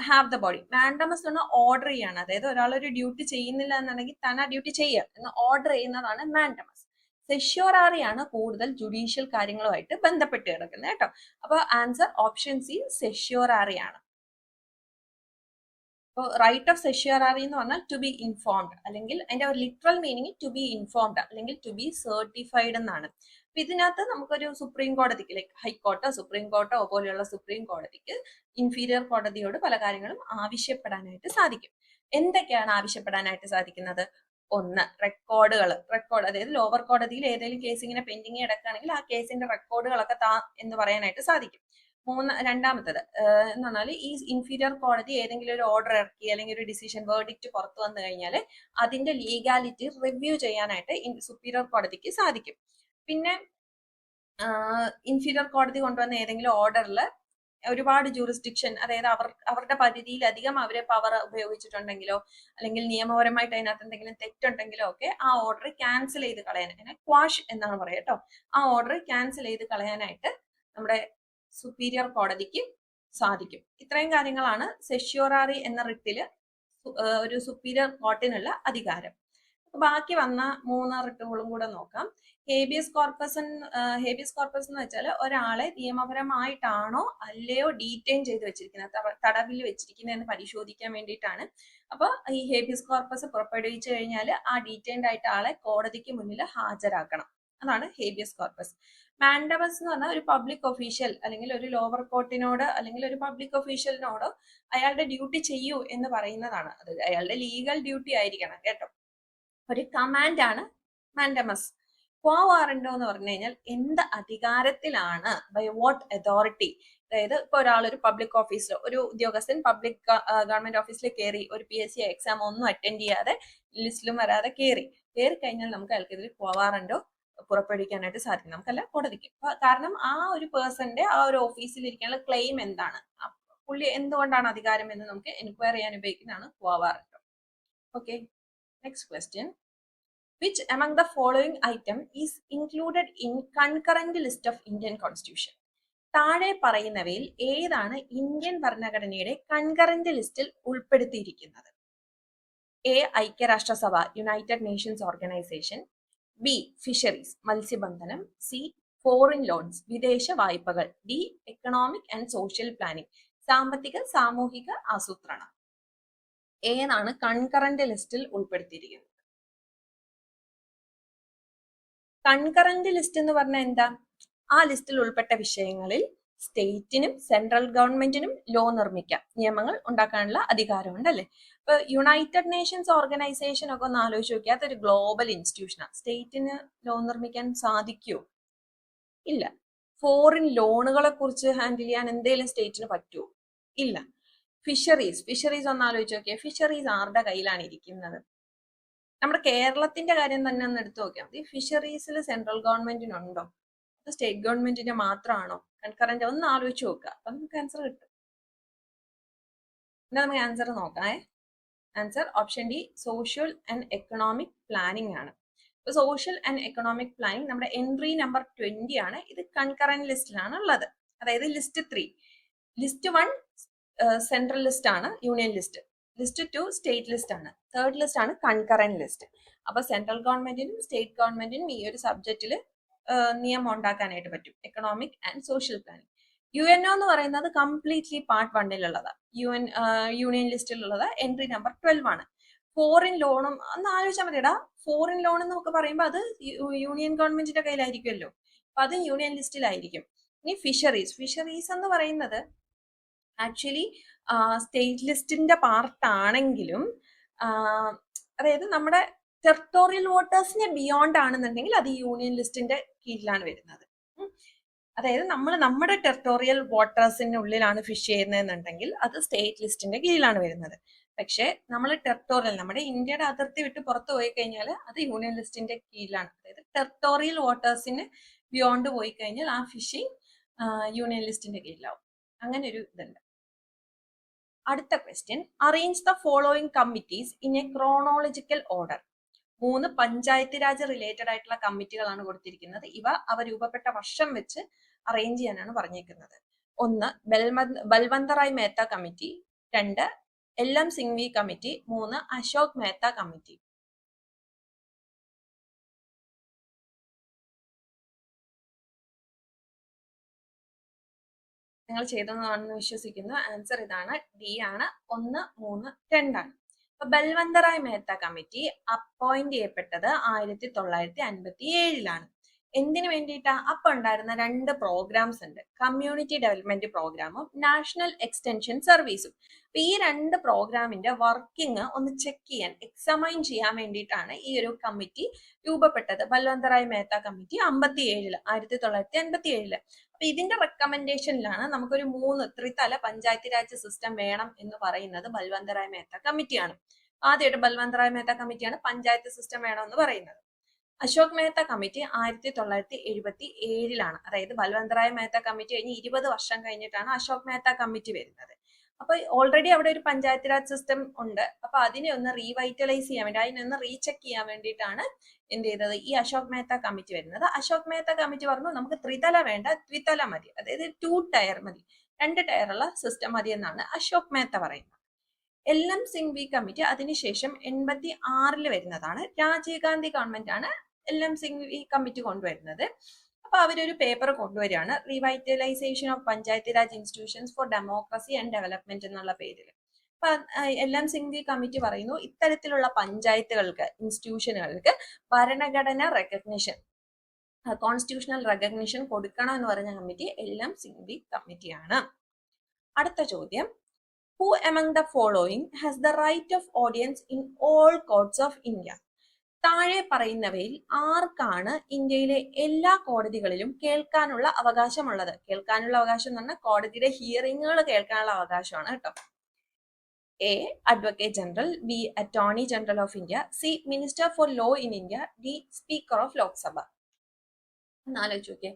ഹാവ് ദ ബോഡി. മാൻഡമസ് എന്ന് പറഞ്ഞാൽ ഓർഡർ ചെയ്യാണ്, അതായത് ഒരാൾ ഒരു ഡ്യൂട്ടി ചെയ്യുന്നില്ല എന്നുണ്ടെങ്കിൽ തന്നെ ആ ഡ്യൂട്ടി ചെയ്യുക എന്ന് ഓർഡർ ചെയ്യുന്നതാണ് മാൻഡമസ്. സെഷ്യോറാറിയാണ് കൂടുതൽ ജുഡീഷ്യൽ കാര്യങ്ങളുമായിട്ട് ബന്ധപ്പെട്ട് കിടക്കുന്നത് കേട്ടോ. അപ്പൊ ആൻസർ ഓപ്ഷൻ സി സെഷ്യോറാറി ആണ്. അപ്പോൾ റൈറ്റ് ഓഫ് സെഷ്യോറാറി എന്ന് പറഞ്ഞാൽ ടു ബി ഇൻഫോംഡ്, അല്ലെങ്കിൽ അതിന്റെ ഒരു literal meaning to be informed അല്ലെങ്കിൽ ടു ബി സർട്ടിഫൈഡ് എന്നാണ്. അപ്പൊ ഇതിനകത്ത് നമുക്കൊരു സുപ്രീം കോടതിക്ക്, ലൈക്ക് ഹൈക്കോർട്ടോ സുപ്രീം കോർട്ടോ പോലെയുള്ള സുപ്രീം കോടതിക്ക് ഇൻഫീരിയർ കോടതിയോട് പല കാര്യങ്ങളും ആവശ്യപ്പെടാനായിട്ട് സാധിക്കും. എന്തൊക്കെയാണ് ആവശ്യപ്പെടാനായിട്ട് സാധിക്കുന്നത്? ഒന്ന്, റെക്കോർഡ്, അതായത് ലോവർ കോടതിയിൽ ഏതെങ്കിലും കേസ് ഇങ്ങനെ പെൻഡിങ് കിടക്കുകയാണെങ്കിൽ ആ കേസിന്റെ റെക്കോർഡുകളൊക്കെ എന്ന് പറയാനായിട്ട് സാധിക്കും. രണ്ടാമത്തത് എന്ന് പറഞ്ഞാൽ ഈ ഇൻഫീരിയർ കോടതി ഏതെങ്കിലും ഒരു ഓർഡർ ഇറക്കി അല്ലെങ്കിൽ ഒരു ഡിസിഷൻ വേർഡിക്റ്റ് പുറത്തു വന്നു കഴിഞ്ഞാൽ അതിന്റെ ലീഗാലിറ്റി റിവ്യൂ ചെയ്യാനായിട്ട് സുപ്പീരിയർ കോടതിക്ക് സാധിക്കും. പിന്നെ ഇൻഫീരിയർ കോടതി കൊണ്ടുവന്ന ഏതെങ്കിലും ഓർഡറിൽ ഒരുപാട് ജൂറിസ്ഡിക്ഷൻ, അതായത് അവരുടെ പരിധിയിലധികം അവരെ പവർ ഉപയോഗിച്ചിട്ടുണ്ടെങ്കിലോ അല്ലെങ്കിൽ നിയമപരമായിട്ട് അതിനകത്ത് എന്തെങ്കിലും തെറ്റുണ്ടെങ്കിലോ ഒക്കെ ആ ഓർഡർ ക്യാൻസൽ ചെയ്ത് കളയാൻ, ക്വാഷ് എന്നാണ് പറയുക കേട്ടോ, ആ ഓർഡർ ക്യാൻസൽ ചെയ്ത് കളയാനായിട്ട് നമ്മുടെ സുപ്പീരിയർ കോടതിക്ക് സാധിക്കും. ഇത്രയും കാര്യങ്ങളാണ് സെഷ്യോറാറി എന്ന റിട്ടില് ഒരു സുപ്പീരിയർ കോർട്ടിനുള്ള അധികാരം. ബാക്കി വന്ന 3 റിട്ടുകളും കൂടെ നോക്കാം. ഹേബിയസ് കോർപ്പസ് എന്ന് വെച്ചാൽ ഒരാളെ നിയമപരമായിട്ടാണോ അല്ലയോ ഡീറ്റെയിൻ ചെയ്ത് വെച്ചിരിക്കുന്നത്, തടവിൽ വെച്ചിരിക്കുന്നതെന്ന് പരിശോധിക്കാൻ വേണ്ടിയിട്ടാണ്. അപ്പൊ ഈ ഹേബിയസ് കോർപ്പസ് പുറപ്പെടുവിച്ചു കഴിഞ്ഞാൽ ആ ഡീറ്റെയിൻഡ് ആയിട്ട് ആളെ കോടതിക്ക് മുന്നിൽ ഹാജരാക്കണം. അതാണ് ഹേബിയസ് കോർപ്പസ്. മാൻഡമസ് എന്ന് പറഞ്ഞാൽ ഒരു പബ്ലിക് ഒഫീഷ്യൽ അല്ലെങ്കിൽ ഒരു ലോവർ കോർട്ടിനോട് അല്ലെങ്കിൽ ഒരു പബ്ലിക് ഒഫീഷ്യലിനോട് അയാളുടെ ഡ്യൂട്ടി ചെയ്യൂ എന്ന് പറയുന്നതാണ്. അത് അയാളുടെ ലീഗൽ ഡ്യൂട്ടി ആയിരിക്കണം കേട്ടോ. ഒരു കമാൻഡ് ആണ് മാൻഡമസ്. ക്വാ വാറന്റോ എന്ന് പറഞ്ഞു കഴിഞ്ഞാൽ എന്ത് അധികാരത്തിലാണ്, ബൈ വാട്ട് അതോറിറ്റി, അതായത് ഇപ്പൊ ഒരാൾ ഒരു പബ്ലിക് ഓഫീസിൽ, ഒരു ഉദ്യോഗസ്ഥൻ പബ്ലിക് ഗവൺമെന്റ് ഓഫീസിൽ കയറി ഒരു PSC എക്സാം ഒന്നും അറ്റൻഡ് ചെയ്യാതെ ലിസ്റ്റിലും വരാതെ കയറി കഴിഞ്ഞാൽ നമുക്ക് അയാൾക്കെതിരെ ക്വാ വാറന്റോ പുറപ്പെടുവിക്കാനായിട്ട് സാധിക്കും, നമുക്കല്ല കോടതിക്ക്. കാരണം ആ ഒരു പേഴ്സന്റെ ആ ഒരു ഓഫീസിൽ ഇരിക്കാനുള്ള ക്ലെയിം എന്താണ്, പുള്ളി എന്തുകൊണ്ടാണ് അധികാരം എന്ന് നമുക്ക് എൻക്വയറി ചെയ്യാൻ ഉപയോഗിക്കുന്നതാണ് quo warranto. Okay, next question. Which among the following item is included in concurrent list of Indian Constitution? താഴെ പറയുന്നവയിൽ ഏതാണ് ഇന്ത്യൻ ഭരണഘടനയുടെ കൺകറന്റ് ലിസ്റ്റിൽ ഉൾപ്പെടുത്തിയിരിക്കുന്നത്? എ, ഐക്യരാഷ്ട്രസഭ, United Nations organisation. B, fisheries, മത്സ്യബന്ധനം. സി, ഫോറിൻ ലോൺസ്, വിദേശ വായ്പകൾ. D, economic and social planning, സാമ്പത്തിക സാമൂഹിക ആസൂത്രണം. ഏതാണ് കൺകറന്റ് ലിസ്റ്റിൽ ഉൾപ്പെടുത്തിയിരിക്കുന്നത്? കൺകറന്റ് ലിസ്റ്റ് എന്ന് പറഞ്ഞാൽ എന്താ? ആ ലിസ്റ്റിൽ ഉൾപ്പെട്ട വിഷയങ്ങളിൽ സ്റ്റേറ്റിനും സെൻട്രൽ ഗവൺമെന്റിനും ലോ നിർമ്മിക്കാം, നിയമങ്ങൾ ഉണ്ടാക്കാനുള്ള അധികാരമുണ്ട് അല്ലെ. ഇപ്പൊ യുണൈറ്റഡ് നേഷൻസ് ഓർഗനൈസേഷൻ ഒക്കെ ഒന്ന് ആലോചിച്ച് നോക്കിയാൽ അതൊരു ഗ്ലോബൽ ഇൻസ്റ്റിറ്റ്യൂഷനാണ്. സ്റ്റേറ്റിന് ലോ നിർമ്മിക്കാൻ സാധിക്കുമോ? ഇല്ല. ഫോറിൻ ലോണുകളെ കുറിച്ച് ഹാൻഡിൽ ചെയ്യാൻ എന്തെങ്കിലും സ്റ്റേറ്റിന് പറ്റുമോ? ഇല്ല. ഫിഷറീസ് ഒന്ന് ആലോചിച്ച് നോക്കിയാൽ ഫിഷറീസ് ആരുടെ കയ്യിലാണ് ഇരിക്കുന്നത്? നമ്മുടെ കേരളത്തിന്റെ കാര്യം തന്നെ ഒന്ന് എടുത്തു നോക്കിയാൽ മതി. ഫിഷറീസിൽ സെൻട്രൽ ഗവൺമെന്റിനുണ്ടോ, അത് സ്റ്റേറ്റ് ഗവൺമെന്റിന്റെ മാത്രമാണോ? കൺകറന്റ് ഒന്ന് ആലോചിച്ച് നോക്കുക, അപ്പൊ നമുക്ക് ആൻസർ കിട്ടും. പിന്നെ നമുക്ക് ആൻസർ നോക്കാം. Answer option D, social and economic planning ആണ്. സോഷ്യൽ ആൻഡ് എക്കണോമിക് പ്ലാനിങ് നമ്മുടെ എൻട്രി നമ്പർ 20 ആണ്. ഇത് കൺകറന്റ് ലിസ്റ്റിലാണ് ഉള്ളത്. അതായത് ലിസ്റ്റ് 3. ലിസ്റ്റ് 1 സെൻട്രൽ ലിസ്റ്റ് ആണ്, union list. List 2 state list ആണ്. തേർഡ് ലിസ്റ്റ് ആണ് കൺകറന്റ് ലിസ്റ്റ്. അപ്പൊ സെൻട്രൽ ഗവൺമെന്റിനും സ്റ്റേറ്റ് ഗവൺമെന്റിനും ഈ ഒരു സബ്ജക്റ്റിൽ നിയമം ഉണ്ടാക്കാനായിട്ട് പറ്റും, economic and social planning. UNO എന്ന് പറയുന്നത് കംപ്ലീറ്റ്ലി പാർട്ട് 1-ലുള്ളതാ. യൂണിയൻ ലിസ്റ്റിലുള്ളത് എൻട്രി നമ്പർ 12 ആണ്. ഫോറിൻ ലോണും ഒന്ന് ആലോചിച്ചാൽ മതിയടാ. ഫോറിൻ ലോൺ എന്ന് നമുക്ക് പറയുമ്പോൾ അത് യൂണിയൻ ഗവൺമെന്റിന്റെ കയ്യിലായിരിക്കുമല്ലോ, അപ്പൊ അത് യൂണിയൻ ലിസ്റ്റിലായിരിക്കും. ഇനി ഫിഷറീസ് എന്ന് പറയുന്നത് ആക്ച്വലി സ്റ്റേറ്റ് ലിസ്റ്റിന്റെ പാർട്ടാണെങ്കിലും അതായത് നമ്മുടെ ടെറിട്ടോറിയൽ വാട്ടേഴ്സിനെ ബിയോണ്ട് ആണെന്നുണ്ടെങ്കിൽ അത് യൂണിയൻ ലിസ്റ്റിന്റെ കീഴിലാണ് വരുന്നത്. അതായത് നമ്മൾ നമ്മുടെ ടെറിട്ടോറിയൽ വാട്ടേഴ്സിന്റെ ഉള്ളിലാണ് ഫിഷ് ചെയ്യുന്നതെന്നുണ്ടെങ്കിൽ അത് സ്റ്റേറ്റ് ലിസ്റ്റിന്റെ കീഴിലാണ് വരുന്നത്. പക്ഷെ നമ്മൾ ടെറിട്ടോറിയൽ, നമ്മുടെ ഇന്ത്യയുടെ അതിർത്തി വിട്ട് പുറത്തു പോയി കഴിഞ്ഞാൽ അത് യൂണിയൻ ലിസ്റ്റിന്റെ കീഴിലാണ്. അതായത് ടെറിട്ടോറിയൽ വാട്ടേഴ്സിന് ബിയോണ്ട് പോയി കഴിഞ്ഞാൽ ആ ഫിഷിംഗ് യൂണിയൻ ലിസ്റ്റിന്റെ കീഴിലാവും. അങ്ങനെ ഒരു ഇതുണ്ട്. അടുത്ത question, arrange the following committees in A chronological order. 3 panchayat Raj related ആയിട്ടുള്ള കമ്മിറ്റികളാണ് കൊടുത്തിരിക്കുന്നത്. ഇവ അവ രൂപപ്പെട്ട വർഷം വെച്ച് അറേഞ്ച് ചെയ്യാനാണ് പറഞ്ഞേക്കുന്നത്. 1 Balwantrai Mehta committee, 2 LM Singhvi committee, 3 Ashok Mehta committee. നിങ്ങൾ ചെയ്തതാണെന്ന് വിശ്വസിക്കുന്നു. ആൻസർ ഇതാണ്, ഡി ആണ്. 1, 3, 2 ആണ്. അപ്പൊ ബൽവന്തറായ് മേത്ത കമ്മിറ്റി അപ്പോയിന്റ് ചെയ്യപ്പെട്ടത് 1957-ലാണ്. എന്തിനു വേണ്ടിയിട്ടാ? അപ്പൊ ഉണ്ടായിരുന്ന 2 പ്രോഗ്രാംസ് ഉണ്ട്, കമ്മ്യൂണിറ്റി ഡെവലപ്മെന്റ് പ്രോഗ്രാമും നാഷണൽ എക്സ്റ്റൻഷൻ സർവീസും. അപ്പൊ ഈ 2 പ്രോഗ്രാമിന്റെ വർക്കിംഗ് ഒന്ന് ചെക്ക് ചെയ്യാൻ, എക്സാമൈൻ ചെയ്യാൻ വേണ്ടിയിട്ടാണ് ഈ ഒരു കമ്മിറ്റി രൂപപ്പെട്ടത്. ബൽവന്തറായ് മേത്ത കമ്മിറ്റി 1957. അപ്പൊ ഇതിന്റെ റെക്കമെൻഡേഷനിലാണ് നമുക്കൊരു 3 ത്രിതല പഞ്ചായത്ത് രാജ് സിസ്റ്റം വേണം എന്ന് പറയുന്നത് ബൽവന്തറായ് മേത്ത കമ്മിറ്റിയാണ്. ആദ്യമായിട്ട് ബൽവന്തറായ് മേത്ത കമ്മിറ്റിയാണ് പഞ്ചായത്ത് സിസ്റ്റം വേണമെന്ന് പറയുന്നത്. അശോക് മേത്ത കമ്മിറ്റി 1977-ലാണ്. അതായത് ബൽവന്തറായ് മേത്ത കമ്മിറ്റി കഴിഞ്ഞ് 20 വർഷം കഴിഞ്ഞിട്ടാണ് അശോക് മേത്ത കമ്മിറ്റി വരുന്നത്. അപ്പൊ ഓൾറെഡി അവിടെ ഒരു പഞ്ചായത്ത് രാജ് സിസ്റ്റം ഉണ്ട്. അപ്പൊ അതിനെ ഒന്ന് റീവൈറ്റലൈസ് ചെയ്യാൻ വേണ്ടി, അതിനൊന്ന് റീചെക്ക് ചെയ്യാൻ വേണ്ടിയിട്ടാണ് എന്ത് ചെയ്തത്, ഈ അശോക് മേത്ത കമ്മിറ്റി വരുന്നത്. അശോക് മേത്ത കമ്മിറ്റി പറഞ്ഞു നമുക്ക് ത്രിതല വേണ്ട, ദ്വിതല മതി, അതായത് 2 ടയർ മതി, 2 ടയറുള്ള സിസ്റ്റം മതി എന്നാണ് അശോക് മേത്ത പറയുന്നത്. LM സിംഗ്വി കമ്മിറ്റി അതിനുശേഷം 86-ൽ വരുന്നതാണ്. രാജീവ് ഗാന്ധി ഗവൺമെന്റ് ആണ് LM സിംഗ്വി കമ്മിറ്റി കൊണ്ടുവരുന്നത്. അപ്പൊ അവരൊരു പേപ്പർ കൊണ്ടുവരികയാണ്, revitalisation of panchayat raj institutions for democracy and development എന്നുള്ള പേരിൽ. അപ്പൊ LM സിംഗ്വി കമ്മിറ്റി പറയുന്നു ഇത്തരത്തിലുള്ള പഞ്ചായത്തുകൾക്ക്, ഇൻസ്റ്റിറ്റ്യൂഷനുകൾക്ക് ഭരണഘടന റെക്കഗ്നിഷൻ, കോൺസ്റ്റിറ്റ്യൂഷണൽ റെക്കഗ്നിഷൻ കൊടുക്കണം എന്ന് പറഞ്ഞ കമ്മിറ്റി LM സിംഗ്വി കമ്മിറ്റിയാണ്. അടുത്ത ചോദ്യം, Who among the following has the right of audience in all courts of India? താഴെ പറയുന്നവയിൽ ആർക്കാണ് ഇന്ത്യയിലെ എല്ലാ കോടതികളിലും കേൾക്കാനുള്ള അവകാശമുള്ളത്? കേൾക്കാനുള്ള അവകാശം എന്ന് പറഞ്ഞാൽ കോടതിയുടെ ഹിയറിങ്ങുകൾ കേൾക്കാനുള്ള അവകാശമാണ് കേട്ടോ. A. Advocate general, B. Attorney general of India, C. Minister for law in India, D. Speaker of Lok Sabha. എന്നാലോചിച്ച് നോക്കിയേ.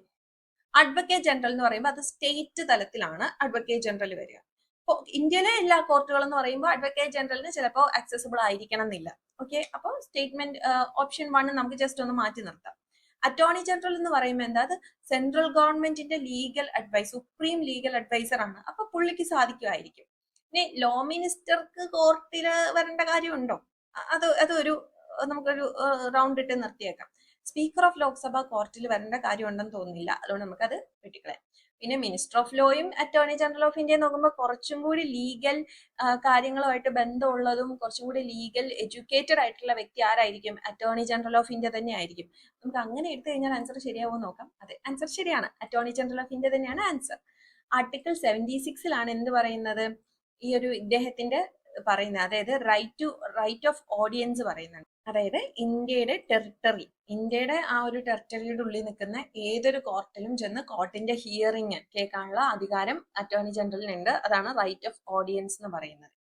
അഡ്വക്കേറ്റ് ജനറൽ എന്ന് പറയുമ്പോൾ അത് സ്റ്റേറ്റ് തലത്തിലാണ് അഡ്വക്കേറ്റ് ജനറൽ വരിക. അപ്പോൾ ഇന്ത്യയിലെ എല്ലാ കോർട്ടുകൾ എന്ന് പറയുമ്പോൾ അഡ്വക്കേറ്റ് ജനറലിന് ചിലപ്പോൾ ആക്സസിബിൾ ആയിരിക്കണം എന്നില്ല. ഓക്കെ, അപ്പോൾ സ്റ്റേറ്റ്മെന്റ് ഓപ്ഷൻ 1 നമുക്ക് ജസ്റ്റ് ഒന്ന് മാറ്റി നിർത്താം. അറ്റോർണി ജനറൽ എന്ന് പറയുമ്പോൾ എന്താ, അത് സെൻട്രൽ ഗവൺമെന്റിന്റെ legal advice, supreme legal adviser ആണ്. അപ്പൊ പുള്ളിക്ക് സാധിക്കുമായിരിക്കും. ഇനി ലോ മിനിസ്റ്റർക്ക് കോർട്ടിൽ വരേണ്ട കാര്യമുണ്ടോ? അതൊരു നമുക്കൊരു റൗണ്ട് ഇട്ട് നിർത്തിയേക്കാം. സ്പീക്കർ ഓഫ് ലോക്സഭ കോർട്ടിൽ വരേണ്ട കാര്യം ഉണ്ടെന്ന് തോന്നുന്നില്ല, അതുകൊണ്ട് നമുക്കത് വെട്ടിക്കളയാം. പിന്നെ മിനിസ്റ്റർ ഓഫ് ലോയും അറ്റോർണി ജനറൽ ഓഫ് ഇന്ത്യ നോക്കുമ്പോൾ കുറച്ചും കൂടി ലീഗൽ കാര്യങ്ങളുമായിട്ട് ബന്ധമുള്ളതും കുറച്ചും കൂടി ലീഗൽ എഡ്യൂക്കേറ്റഡ് ആയിട്ടുള്ള വ്യക്തി ആരായിരിക്കും? അറ്റോർണി ജനറൽ ഓഫ് ഇന്ത്യ തന്നെ ആയിരിക്കും. നമുക്ക് അങ്ങനെ എടുത്തു കഴിഞ്ഞാൽ ആൻസർ ശരിയാവുമോ നോക്കാം. അതെ, ആൻസർ ശരിയാണ്, അറ്റോർണി ജനറൽ ഓഫ് ഇന്ത്യ തന്നെയാണ് ആൻസർ. ആർട്ടിക്കിൾ 76-ലാണ് എന്ത് പറയുന്നത്, ഈ ഒരു ഇദ്ദേഹത്തിന്റെ പറയുന്നത്, അതായത് റൈറ്റ് ഓഫ് ഓഡിയൻസ് പറയുന്നുണ്ട്. അതായത് ഇന്ത്യയുടെ ടെറിട്ടറി, ഇന്ത്യയുടെ ആ ഒരു ടെറിട്ടറിയുടെ ഉള്ളിൽ നിൽക്കുന്ന ഏതൊരു കോർട്ടിലും ചെന്ന് കോർട്ടിന്റെ ഹിയറിംഗ് കേൾക്കാനുള്ള അധികാരം അറ്റോർണി ജനറലിനുണ്ട്. അതാണ് റൈറ്റ് ഓഫ് ഓഡിയൻസ് എന്ന് പറയുന്നത്.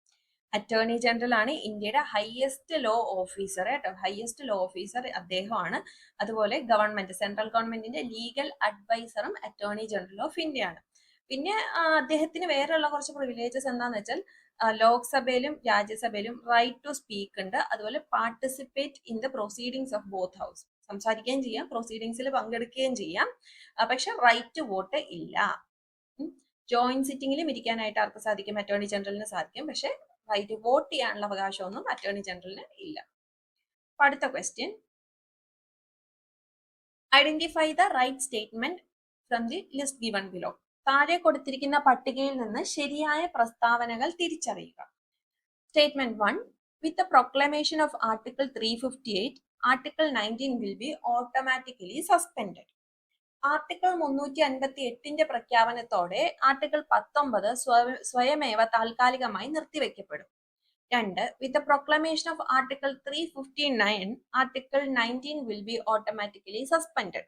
അറ്റോർണി ജനറൽ ആണ് ഇന്ത്യയുടെ ഹയസ്റ്റ് ലോ ഓഫീസർ കേട്ടോ, ഹയസ്റ്റ് ലോ ഓഫീസർ അദ്ദേഹമാണ്. അതുപോലെ ഗവൺമെന്റ്, സെൻട്രൽ ഗവൺമെന്റിന്റെ ലീഗൽ അഡ്വൈസറും അറ്റോർണി ജനറൽ ഓഫ് ഇന്ത്യ ആണ്. പിന്നെ അദ്ദേഹത്തിന് വേറെയുള്ള കുറച്ച് പ്രിവിലേജസ് എന്താന്ന് വെച്ചാൽ ലോക്സഭയിലും രാജ്യസഭയിലും റൈറ്റ് ടു സ്പീക്ക് ഉണ്ട്. അതുപോലെ participate in the proceedings of both house, സംസാരിക്കുകയും ചെയ്യാം, പ്രൊസീഡിങ്സിൽ പങ്കെടുക്കുകയും ചെയ്യാം, പക്ഷെ റൈറ്റ് ടു വോട്ട് ഇല്ല. ജോയിന്റ് സിറ്റിംഗിലും ഇരിക്കാനായിട്ട് ആർക്ക് സാധിക്കും? അറ്റോർണി ജനറലിന് സാധിക്കും, പക്ഷെ റൈറ്റ് വോട്ട് ചെയ്യാനുള്ള അവകാശമൊന്നും അറ്റോർണി ജനറലിന് ഇല്ല. അടുത്ത question, identify the right statement from the list given below. താഴെ കൊടുത്തിരിക്കുന്ന പട്ടികയിൽ നിന്ന് ശരിയായ പ്രസ്താവനകൾ തിരിച്ചറിയുക. Statement 1, with the proclamation of Article 358, Article 19 will be automatically suspended. Article 358 പ്രഖ്യാപനത്തോടെ ആർട്ടിക്കിൾ 19 സ്വയമേവ താൽക്കാലികമായി നിർത്തിവെക്കപ്പെടും. 2, with the proclamation of Article 359, Article 19 will be automatically suspended.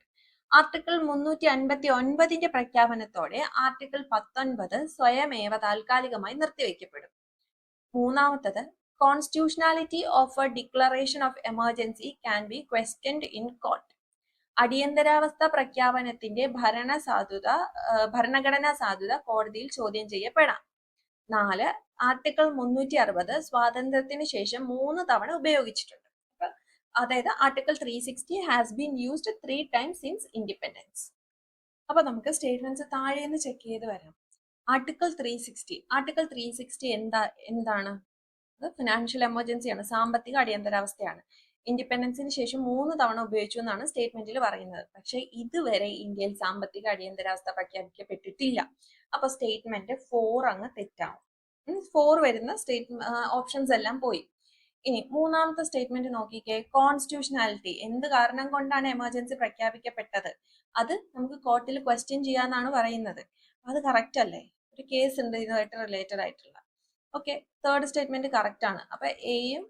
Article 359 പ്രഖ്യാപനത്തോടെ ആർട്ടിക്കിൾ 19 സ്വയമേവ താൽക്കാലികമായി നിർത്തിവെക്കപ്പെടും. മൂന്നാമത്തത്, constitutionality of a declaration of emergency can be questioned in court. അടിയന്തരാവസ്ഥ പ്രഖ്യാപനത്തിന്റെ ഭരണഘടനാ സാധുത കോടതിയിൽ ചോദ്യം ചെയ്യപ്പെടാം. 4, ആർട്ടിക്കിൾ 360 സ്വാതന്ത്ര്യത്തിന് ശേഷം 3 തവണ ഉപയോഗിച്ചിട്ടുണ്ട്. അതായത് article 360 has been used 3 times since independence. അപ്പൊ നമുക്ക് സ്റ്റേറ്റ്മെന്റ്സ് താഴേന്ന് ചെക്ക് ചെയ്ത് വരാം. ആർട്ടിക്കിൾ 360 എന്താണ്? അത് ഫിനാൻഷ്യൽ എമർജൻസിയാണ്, സാമ്പത്തിക അടിയന്തരാവസ്ഥയാണ്. ഇൻഡിപെൻഡൻസിന് ശേഷം 3 തവണ ഉപയോഗിച്ചു എന്നാണ് സ്റ്റേറ്റ്മെന്റിൽ പറയുന്നത്. പക്ഷെ ഇതുവരെ ഇന്ത്യയിൽ സാമ്പത്തിക അടിയന്തരാവസ്ഥ പ്രഖ്യാപിക്കപ്പെട്ടിട്ടില്ല. അപ്പൊ സ്റ്റേറ്റ്മെന്റ് 4 അങ്ങ് തെറ്റാവും. 4 വരുന്ന ഓപ്ഷൻസ് എല്ലാം പോയി. ഇനി മൂന്നാമത്തെ സ്റ്റേറ്റ്മെന്റ് നോക്കിക്കേ, കോൺസ്റ്റിറ്റ്യൂഷണാലിറ്റി, എന്ത് കാരണം കൊണ്ടാണ് എമർജൻസി പ്രഖ്യാപിക്കപ്പെട്ടത്, അത് നമുക്ക് കോർട്ടിൽ ക്വസ്റ്റ്യൻ ചെയ്യാന്നാണ് പറയുന്നത്. അത് കറക്റ്റ് അല്ലേ? ഒരു കേസ് ഉണ്ട് ഇതുമായിട്ട് റിലേറ്റഡ് ആയിട്ടുള്ള. ഓക്കെ, തേർഡ് സ്റ്റേറ്റ്മെന്റ് കറക്റ്റ് ആണ്. അപ്പൊ എയും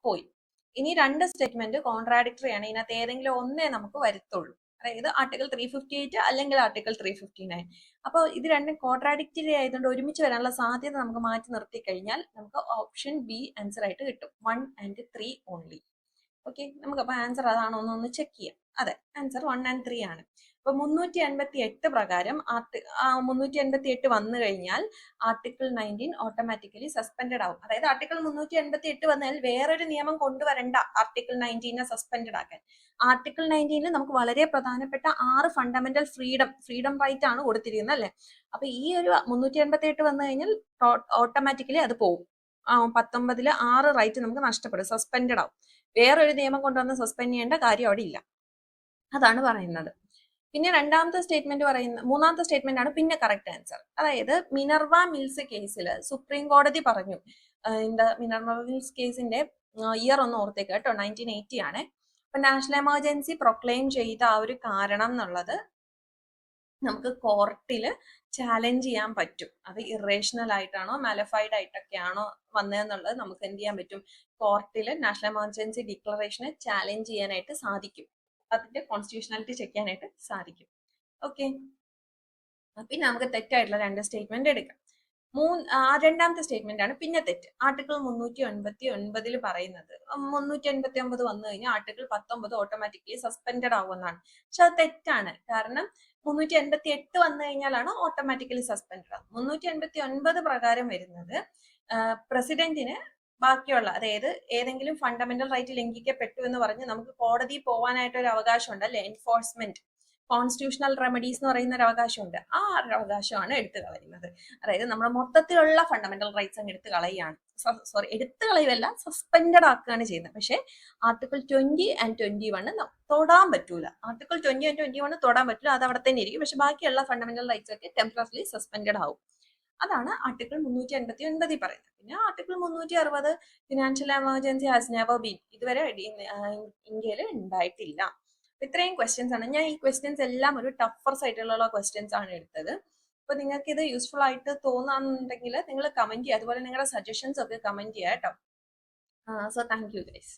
പോയി. ഇനി 2 സ്റ്റേറ്റ്മെന്റ് കോൺട്രാഡിക്ടറി ആണ്. ഇതിനകത്ത് ഏതെങ്കിലും ഒന്നേ നമുക്ക് വരുത്തുള്ളൂ. അതായത് ആർട്ടിക്കിൾ 358 അല്ലെങ്കിൽ ആർട്ടിക്കിൾ 359. അപ്പോൾ ഇത് രണ്ടും കോൺട്രാഡിക്ടറി ആയതുകൊണ്ട് ഒരുമിച്ച് വരാനുള്ള സാധ്യത നമുക്ക് മാറ്റി നിർത്തി കഴിഞ്ഞാൽ നമുക്ക് ഓപ്ഷൻ ബി ആൻസർ ആയിട്ട് കിട്ടും. 1 and 3 ഓൺലി. ഓക്കെ, നമുക്ക് അപ്പൊ ആൻസർ അതാണോ എന്നൊന്ന് ചെക്ക് ചെയ്യാം. അതെ, ആൻസർ 1 and 3 ആണ്. അപ്പൊ 358 പ്രകാരം 358 വന്നു കഴിഞ്ഞാൽ ആർട്ടിക്കിൾ 19 ഓട്ടോമാറ്റിക്കലി സസ്പെൻഡഡ് ആവും. അതായത് ആർട്ടിക്കിൾ 358 വന്നാൽ വേറൊരു നിയമം കൊണ്ടുവരണ്ട ആർട്ടിക്കിൾ 19 സസ്പെൻഡഡ് ആക്കാൻ. ആർട്ടിക്കിൾ 19 നമുക്ക് വളരെ പ്രധാനപ്പെട്ട 6 ഫണ്ടമെന്റൽ ഫ്രീഡം റൈറ്റ് ആണ് കൊടുത്തിരിക്കുന്നത് അല്ലെ. അപ്പൊ ഈ ഒരു 358 വന്നു കഴിഞ്ഞാൽ ഓട്ടോമാറ്റിക്കലി അത് പോകും. 19 6 റൈറ്റ് നമുക്ക് നഷ്ടപ്പെടും, സസ്പെൻഡഡ് ആവും. വേറൊരു നിയമം കൊണ്ടുവന്ന് സസ്പെൻഡ് ചെയ്യേണ്ട കാര്യം അവിടെ ഇല്ല. അതാണ് പറയുന്നത്. പിന്നെ മൂന്നാമത്തെ സ്റ്റേറ്റ്മെന്റ് ആണ് പിന്നെ കറക്റ്റ് ആൻസർ. അതായത് മിനർവ മിൽസ് കേസിൽ സുപ്രീം കോടതി പറഞ്ഞു, മിനർവ മിൽസ് കേസിന്റെ ഇയർ ഒന്ന് ഓർത്തേക്ക് കേട്ടോ, 1980 ആണ്. അപ്പൊ നാഷണൽ എമർജൻസി പ്രൊക്ലെയിം ചെയ്ത ആ ഒരു കാരണം എന്നുള്ളത് നമുക്ക് കോർട്ടിൽ ചാലഞ്ച് ചെയ്യാൻ പറ്റും. അത് ഇറേഷണൽ ആയിട്ടാണോ മാലിഫൈഡ് ആയിട്ടൊക്കെയാണോ വന്നതെന്നുള്ളത് നമുക്ക് എന്ത് ചെയ്യാൻ പറ്റും? കോർട്ടിൽ നാഷണൽ എമർജൻസി ഡിക്ലറേഷനെ ചാലഞ്ച് ചെയ്യാനായിട്ട് സാധിക്കും. അതിന്റെ കോൺസ്റ്റിറ്റ്യൂഷണാലിറ്റി ചെക്ക് ചെയ്യാനായിട്ട് സാധിക്കും. ഓക്കെ, പിന്നെ നമുക്ക് തെറ്റായിട്ടുള്ള 2 സ്റ്റേറ്റ്മെന്റ് എടുക്കാം. രണ്ടാമത്തെ സ്റ്റേറ്റ്മെന്റ് ആണ് പിന്നെ തെറ്റ്. ആർട്ടിക്കിൾ 389 പറയുന്നത് 389 വന്നു കഴിഞ്ഞാൽ ആർട്ടിക്കിൾ 19 ഓട്ടോമാറ്റിക്കലി സസ്പെൻഡഡ് ആവുമെന്നാണ്. പക്ഷെ അത് തെറ്റാണ്. കാരണം 388 വന്നു കഴിഞ്ഞാലാണ് ഓട്ടോമാറ്റിക്കലി സസ്പെൻഡഡ് ആവും. 389 പ്രകാരം വരുന്നത് പ്രസിഡന്റിന് ബാക്കിയുള്ള, അതായത് ഏതെങ്കിലും ഫണ്ടമെന്റൽ റൈറ്റ് ലംഘിക്കപ്പെട്ടു എന്ന് പറഞ്ഞ് നമുക്ക് കോടതി പോവാനായിട്ട് ഒരു അവകാശമുണ്ട് അല്ലെ, എൻഫോഴ്സ്മെന്റ് കോൺസ്റ്റിറ്റ്യൂഷണൽ റെമഡീസ് എന്ന് പറയുന്ന ഒരു അവകാശമുണ്ട്. ആ ഒരു അവകാശമാണ് എടുത്തു കളയുന്നത്. അതായത് നമ്മുടെ മൊത്തത്തിലുള്ള ഫണ്ടമെന്റൽ റൈറ്റ്സ് അങ്ങ് എടുത്തു കളയുകയാണ്. എടുത്തു കളയുകയല്ല, സസ്പെൻഡഡ് ആക്കുകയാണ് ചെയ്യുന്നത്. പക്ഷെ ആർട്ടിക്കിൾ 20 and 21 തൊടാൻ പറ്റൂല. ആർട്ടിക്കിൾ 20 and 21 തൊടാൻ പറ്റൂല, അത് അവിടെ തന്നെ ഇരിക്കും. പക്ഷെ ബാക്കിയുള്ള ഫണ്ടമെന്റൽ റൈറ്റ്സ് ഒക്കെ ടെമ്പററിലി സസ്പെൻഡഡ് ആവും. അതാണ് ആർട്ടിക്കിൾ 389 പറയുന്നത്. പിന്നെ article 360 financial emergency has never been, ഇതുവരെ ഇന്ത്യയിൽ ഉണ്ടായിട്ടില്ല. ഇത്രയും ക്വസ്റ്റ്യൻസ് ആണ്. ഞാൻ ഈ ക്വസ്റ്റ്യൻസ് എല്ലാം ഒരു ടഫർ സൈഡിലുള്ള ക്വസ്റ്റ്യൻസ് ആണ് എടുത്തത്. അപ്പൊ നിങ്ങൾക്ക് ഇത് യൂസ്ഫുൾ ആയിട്ട് തോന്നാന്നുണ്ടെങ്കിൽ നിങ്ങൾ കമന്റ് ചെയ്യുക. അതുപോലെ നിങ്ങളുടെ സജഷൻസ് ഒക്കെ കമന്റ് ചെയ്യുക കേട്ടോ. So thank you guys.